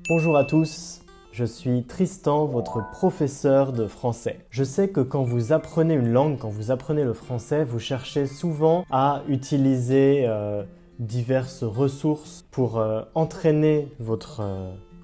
Bonjour à tous, je suis Tristan, votre professeur de français. Je sais que quand vous apprenez une langue, quand vous apprenez le français, vous cherchez souvent à utiliser diverses ressources pour entraîner votre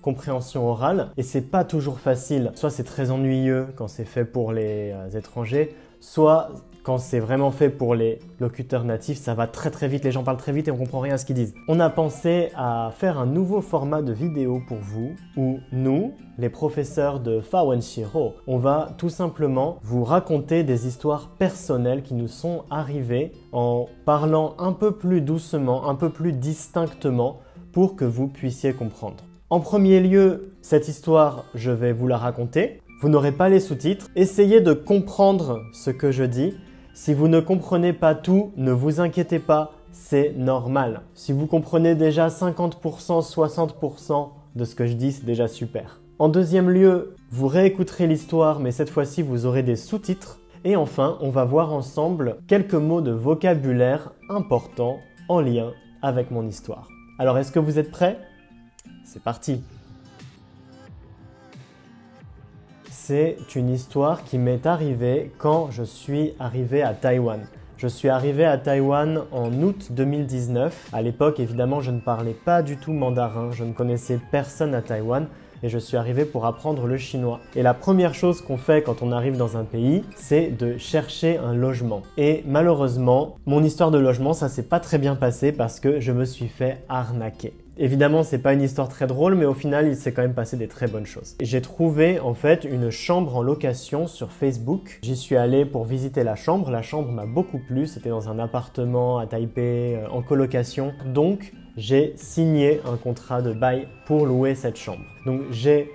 compréhension orale et c'est pas toujours facile. Soit c'est très ennuyeux quand c'est fait pour les étrangers, soit quand c'est vraiment fait pour les locuteurs natifs, ça va très vite, les gens parlent très vite et on comprend rien à ce qu'ils disent. On a pensé à faire un nouveau format de vidéo pour vous où nous, les professeurs de Fawenshiro, on va tout simplement vous raconter des histoires personnelles qui nous sont arrivées en parlant un peu plus doucement, un peu plus distinctement pour que vous puissiez comprendre. En premier lieu, cette histoire, je vais vous la raconter. Vous n'aurez pas les sous-titres. Essayez de comprendre ce que je dis. Si vous ne comprenez pas tout, ne vous inquiétez pas, c'est normal. Si vous comprenez déjà 50%, 60% de ce que je dis, c'est déjà super. En deuxième lieu, vous réécouterez l'histoire, mais cette fois-ci, vous aurez des sous-titres. Et enfin, on va voir ensemble quelques mots de vocabulaire importants en lien avec mon histoire. Alors, est-ce que vous êtes prêts ? C'est parti! C'est une histoire qui m'est arrivée quand je suis arrivé à Taïwan. Je suis arrivé à Taïwan en août 2019. À l'époque, évidemment, je ne parlais pas du tout mandarin. Je ne connaissais personne à Taïwan et je suis arrivé pour apprendre le chinois. Et la première chose qu'on fait quand on arrive dans un pays, c'est de chercher un logement. Et malheureusement, mon histoire de logement, ça s'est pas très bien passé parce que je me suis fait arnaquer. Évidemment, c'est pas une histoire très drôle, mais au final, il s'est quand même passé des très bonnes choses. J'ai trouvé en fait une chambre en location sur Facebook. J'y suis allé pour visiter la chambre. La chambre m'a beaucoup plu. C'était dans un appartement à Taipei en colocation. Donc, j'ai signé un contrat de bail pour louer cette chambre. Donc, j'ai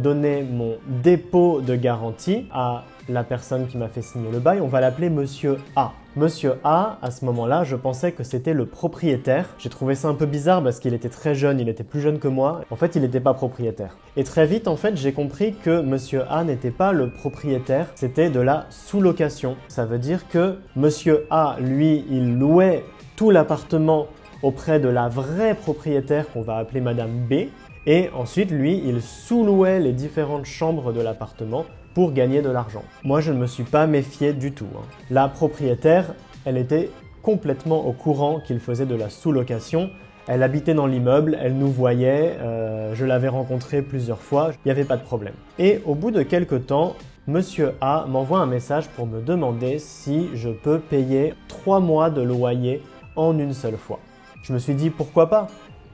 donné mon dépôt de garantie à la personne qui m'a fait signer le bail. On va l'appeler Monsieur A. Monsieur A, à ce moment-là, je pensais que c'était le propriétaire. J'ai trouvé ça un peu bizarre parce qu'il était très jeune, il était plus jeune que moi. En fait, il n'était pas propriétaire. Et très vite, en fait, j'ai compris que Monsieur A n'était pas le propriétaire, c'était de la sous-location. Ça veut dire que Monsieur A, lui, il louait tout l'appartement auprès de la vraie propriétaire qu'on va appeler Madame B. Et ensuite, lui, il sous-louait les différentes chambres de l'appartement pour gagner de l'argent. Moi, je ne me suis pas méfié du tout. La propriétaire, elle était complètement au courant qu'il faisait de la sous-location. Elle habitait dans l'immeuble, elle nous voyait, je l'avais rencontrée plusieurs fois, il n'y avait pas de problème. Et au bout de quelques temps, Monsieur A m'envoie un message pour me demander si je peux payer 3 mois de loyer en une seule fois. Je me suis dit pourquoi pas ?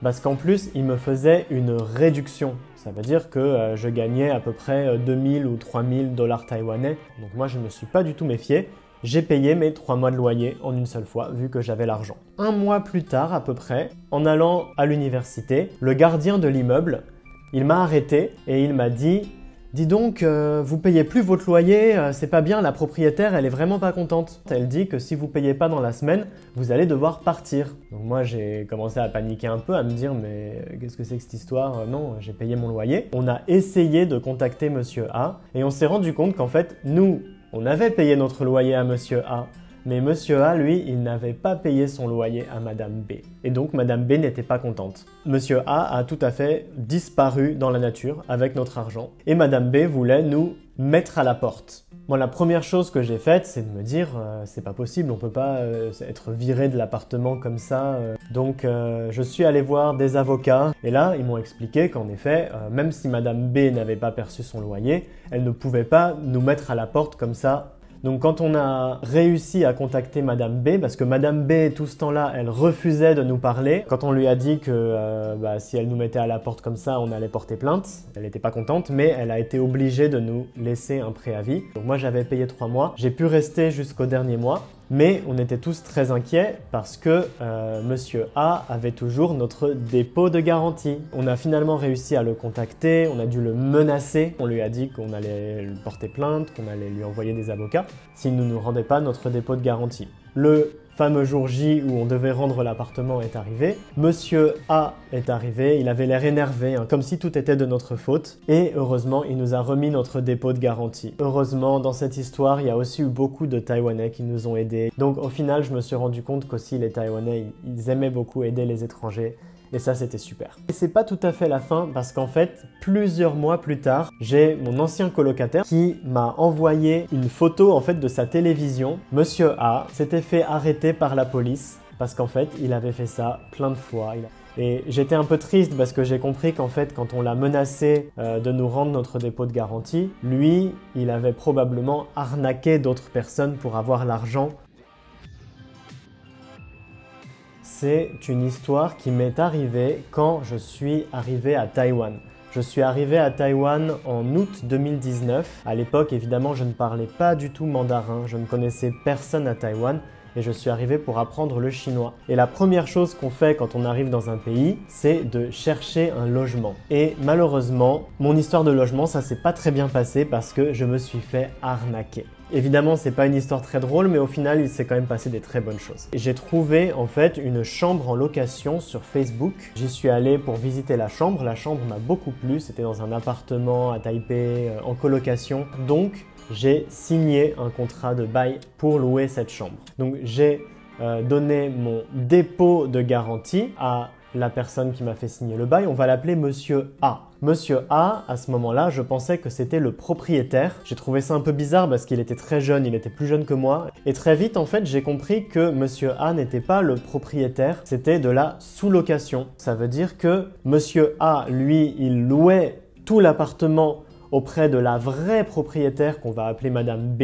Parce qu'en plus, il me faisait une réduction. Ça veut dire que je gagnais à peu près 2000 ou 3000 dollars taïwanais. Donc moi, je ne me suis pas du tout méfié. J'ai payé mes 3 mois de loyer en une seule fois, vu que j'avais l'argent. Un mois plus tard, à peu près, en allant à l'université, le gardien de l'immeuble, il m'a arrêté et il m'a dit « Dis donc, vous payez plus votre loyer, c'est pas bien, la propriétaire, elle est vraiment pas contente. Elle dit que si vous payez pas dans la semaine, vous allez devoir partir. » Donc moi, j'ai commencé à paniquer un peu, à me dire « Mais qu'est-ce que c'est que cette histoire ? Non, j'ai payé mon loyer. » On a essayé de contacter Monsieur A et on s'est rendu compte qu'en fait, nous, on avait payé notre loyer à Monsieur A. Mais Monsieur A, lui, il n'avait pas payé son loyer à Madame B. Et donc, Madame B n'était pas contente. Monsieur A tout à fait disparu dans la nature avec notre argent. Et Madame B voulait nous mettre à la porte. Moi, la première chose que j'ai faite, c'est de me dire c'est pas possible, on peut pas être viré de l'appartement comme ça. Donc, je suis allé voir des avocats. Et là, ils m'ont expliqué qu'en effet, même si Madame B n'avait pas perçu son loyer, elle ne pouvait pas nous mettre à la porte comme ça. Donc quand on a réussi à contacter Madame B, parce que Madame B, tout ce temps-là, elle refusait de nous parler. Quand on lui a dit que si elle nous mettait à la porte comme ça, on allait porter plainte, elle n'était pas contente, mais elle a été obligée de nous laisser un préavis. Donc moi, j'avais payé 3 mois. J'ai pu rester jusqu'au dernier mois. Mais on était tous très inquiets parce que Monsieur A avait toujours notre dépôt de garantie. On a finalement réussi à le contacter, on a dû le menacer. On lui a dit qu'on allait lui porter plainte, qu'on allait lui envoyer des avocats s'il ne nous rendait pas notre dépôt de garantie. Le fameux jour J où on devait rendre l'appartement est arrivé. Monsieur A est arrivé, il avait l'air énervé, comme si tout était de notre faute. Et heureusement, il nous a remis notre dépôt de garantie. Heureusement, dans cette histoire, il y a aussi eu beaucoup de Taïwanais qui nous ont aidés. Donc au final, je me suis rendu compte qu'aussi les Taïwanais, ils aimaient beaucoup aider les étrangers. Et ça, c'était super. Et c'est pas tout à fait la fin parce qu'en fait, plusieurs mois plus tard, j'ai mon ancien colocataire qui m'a envoyé une photo en fait de sa télévision. Monsieur A s'était fait arrêter par la police parce qu'en fait, il avait fait ça plein de fois. Et j'étais un peu triste parce que j'ai compris qu'en fait, quand on l'a menacé de nous rendre notre dépôt de garantie, lui, il avait probablement arnaqué d'autres personnes pour avoir l'argent. C'est une histoire qui m'est arrivée quand je suis arrivé à Taïwan. Je suis arrivé à Taïwan en août 2019. À l'époque, évidemment, je ne parlais pas du tout mandarin. Je ne connaissais personne à Taïwan. Et je suis arrivé pour apprendre le chinois. Et la première chose qu'on fait quand on arrive dans un pays, c'est de chercher un logement. Et malheureusement, mon histoire de logement, ça s'est pas très bien passé parce que je me suis fait arnaquer. Évidemment, c'est pas une histoire très drôle, mais au final, il s'est quand même passé des très bonnes choses. J'ai trouvé en fait une chambre en location sur Facebook. J'y suis allé pour visiter la chambre. La chambre m'a beaucoup plu. C'était dans un appartement à Taipei en colocation. Donc, j'ai signé un contrat de bail pour louer cette chambre. Donc j'ai donné mon dépôt de garantie à la personne qui m'a fait signer le bail. On va l'appeler Monsieur A. Monsieur A, à ce moment-là, je pensais que c'était le propriétaire. J'ai trouvé ça un peu bizarre parce qu'il était très jeune, il était plus jeune que moi. Et très vite, en fait, j'ai compris que Monsieur A n'était pas le propriétaire, c'était de la sous-location. Ça veut dire que Monsieur A, lui, il louait tout l'appartement auprès de la vraie propriétaire qu'on va appeler Madame B.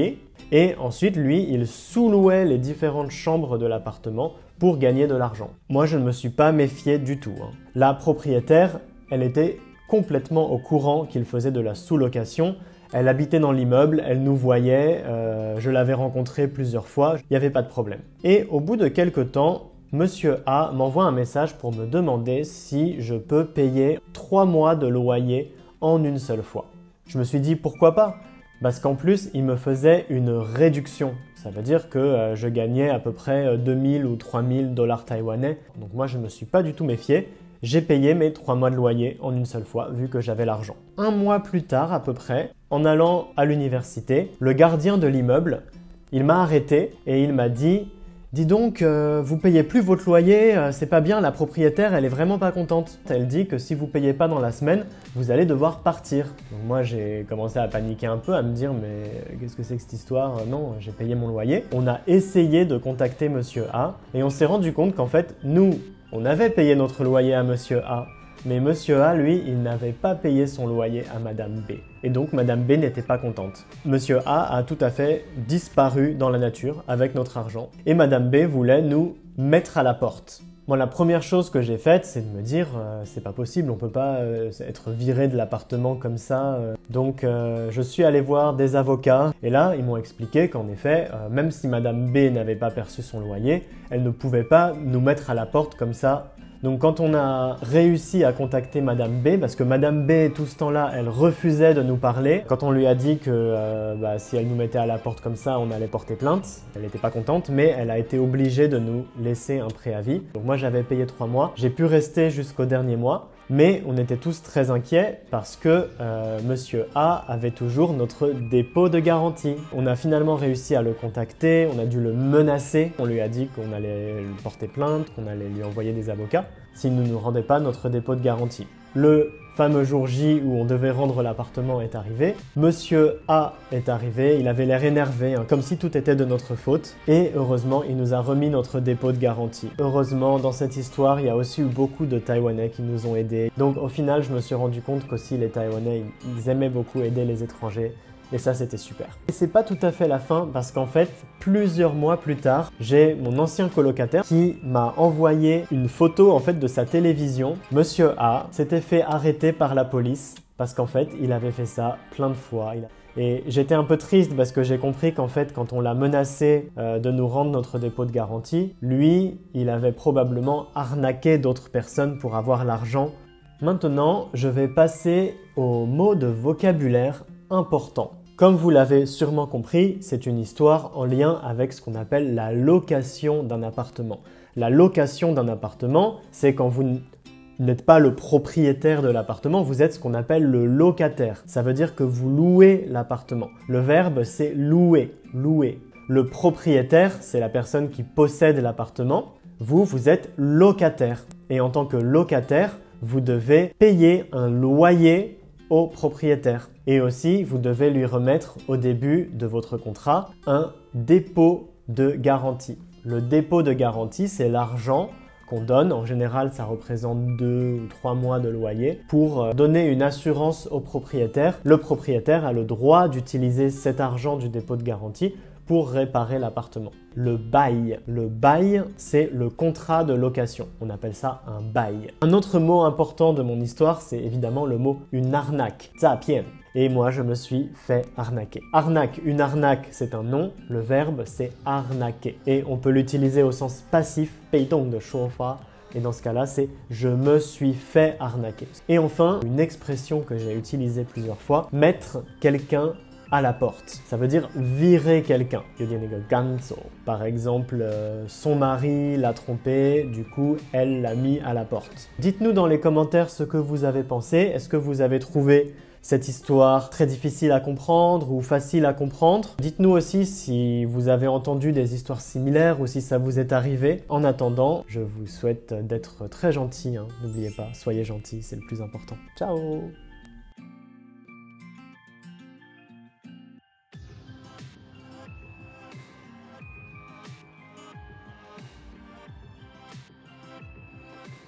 Et ensuite, lui, il sous-louait les différentes chambres de l'appartement pour gagner de l'argent. Moi, je ne me suis pas méfié du tout. La propriétaire, elle était complètement au courant qu'il faisait de la sous-location. Elle habitait dans l'immeuble, elle nous voyait, je l'avais rencontrée plusieurs fois, il n'y avait pas de problème. Et au bout de quelques temps, Monsieur A m'envoie un message pour me demander si je peux payer 3 mois de loyer en une seule fois. Je me suis dit pourquoi pas? Parce qu'en plus, il me faisait une réduction. Ça veut dire que je gagnais à peu près 2000 ou 3000 dollars taïwanais. Donc moi, je ne me suis pas du tout méfié. J'ai payé mes 3 mois de loyer en une seule fois, vu que j'avais l'argent. Un mois plus tard, à peu près, en allant à l'université, le gardien de l'immeuble, il m'a arrêté et il m'a dit « Dis donc, vous payez plus votre loyer, c'est pas bien, la propriétaire, elle est vraiment pas contente. Elle dit que si vous payez pas dans la semaine, vous allez devoir partir. » Donc moi, j'ai commencé à paniquer un peu, à me dire « Mais qu'est-ce que c'est que cette histoire? Non, j'ai payé mon loyer. » On a essayé de contacter Monsieur A et on s'est rendu compte qu'en fait, nous, on avait payé notre loyer à Monsieur A. Mais Monsieur A, lui, il n'avait pas payé son loyer à Madame B. Et donc, Madame B n'était pas contente. Monsieur A a tout à fait disparu dans la nature avec notre argent. Et Madame B voulait nous mettre à la porte. Moi, la première chose que j'ai faite, c'est de me dire c'est pas possible, on peut pas être viré de l'appartement comme ça. Donc, je suis allé voir des avocats. Et là, ils m'ont expliqué qu'en effet, même si Madame B n'avait pas perçu son loyer, elle ne pouvait pas nous mettre à la porte comme ça. Donc quand on a réussi à contacter Madame B, parce que Madame B, tout ce temps-là, elle refusait de nous parler. Quand on lui a dit que si elle nous mettait à la porte comme ça, on allait porter plainte, elle n'était pas contente, mais elle a été obligée de nous laisser un préavis. Donc moi, j'avais payé 3 mois. J'ai pu rester jusqu'au dernier mois, mais on était tous très inquiets parce que Monsieur A avait toujours notre dépôt de garantie. On a finalement réussi à le contacter, on a dû le menacer. On lui a dit qu'on allait lui porter plainte, qu'on allait lui envoyer des avocats s'il ne nous rendait pas notre dépôt de garantie. Le fameux jour J où on devait rendre l'appartement est arrivé. Monsieur A est arrivé, il avait l'air énervé, comme si tout était de notre faute. Et heureusement, il nous a remis notre dépôt de garantie. Heureusement, dans cette histoire, il y a aussi eu beaucoup de Taïwanais qui nous ont aidés. Donc au final, je me suis rendu compte qu'aussi les Taïwanais, ils aimaient beaucoup aider les étrangers. Et ça, c'était super. Et c'est pas tout à fait la fin parce qu'en fait, plusieurs mois plus tard, j'ai mon ancien colocataire qui m'a envoyé une photo en fait de sa télévision. Monsieur A s'était fait arrêter par la police parce qu'en fait, il avait fait ça plein de fois. Et j'étais un peu triste parce que j'ai compris qu'en fait, quand on l'a menacé de nous rendre notre dépôt de garantie, lui, il avait probablement arnaqué d'autres personnes pour avoir l'argent. Maintenant, je vais passer aux mots de vocabulaire important. Comme vous l'avez sûrement compris, c'est une histoire en lien avec ce qu'on appelle la location d'un appartement. La location d'un appartement, c'est quand vous n'êtes pas le propriétaire de l'appartement, vous êtes ce qu'on appelle le locataire. Ça veut dire que vous louez l'appartement. Le verbe, c'est louer, louer. Le propriétaire, c'est la personne qui possède l'appartement. vous êtes locataire. Et en tant que locataire, vous devez payer un loyer au propriétaire. Et aussi, vous devez lui remettre au début de votre contrat un dépôt de garantie. Le dépôt de garantie, c'est l'argent qu'on donne. En général, ça représente 2 ou 3 mois de loyer pour donner une assurance au propriétaire. Le propriétaire a le droit d'utiliser cet argent du dépôt de garantie pour réparer l'appartement. Le bail. Le bail, c'est le contrat de location. On appelle ça un bail. Un autre mot important de mon histoire, c'est évidemment le mot une arnaque. 诈骗. Et moi, je me suis fait arnaquer. Arnaque, une arnaque, c'est un nom. Le verbe, c'est arnaquer. Et on peut l'utiliser au sens passif, 被动的说法. Et dans ce cas-là, c'est « je me suis fait arnaquer ». Et enfin, une expression que j'ai utilisée plusieurs fois, mettre quelqu'un à la porte. Ça veut dire virer quelqu'un. Par exemple, son mari l'a trompé, du coup, elle l'a mis à la porte. Dites-nous dans les commentaires ce que vous avez pensé. Est-ce que vous avez trouvé cette histoire très difficile à comprendre ou facile à comprendre? Dites-nous aussi si vous avez entendu des histoires similaires ou si ça vous est arrivé. En attendant, je vous souhaite d'être très gentil. N'oubliez pas, soyez gentil, c'est le plus important. Ciao!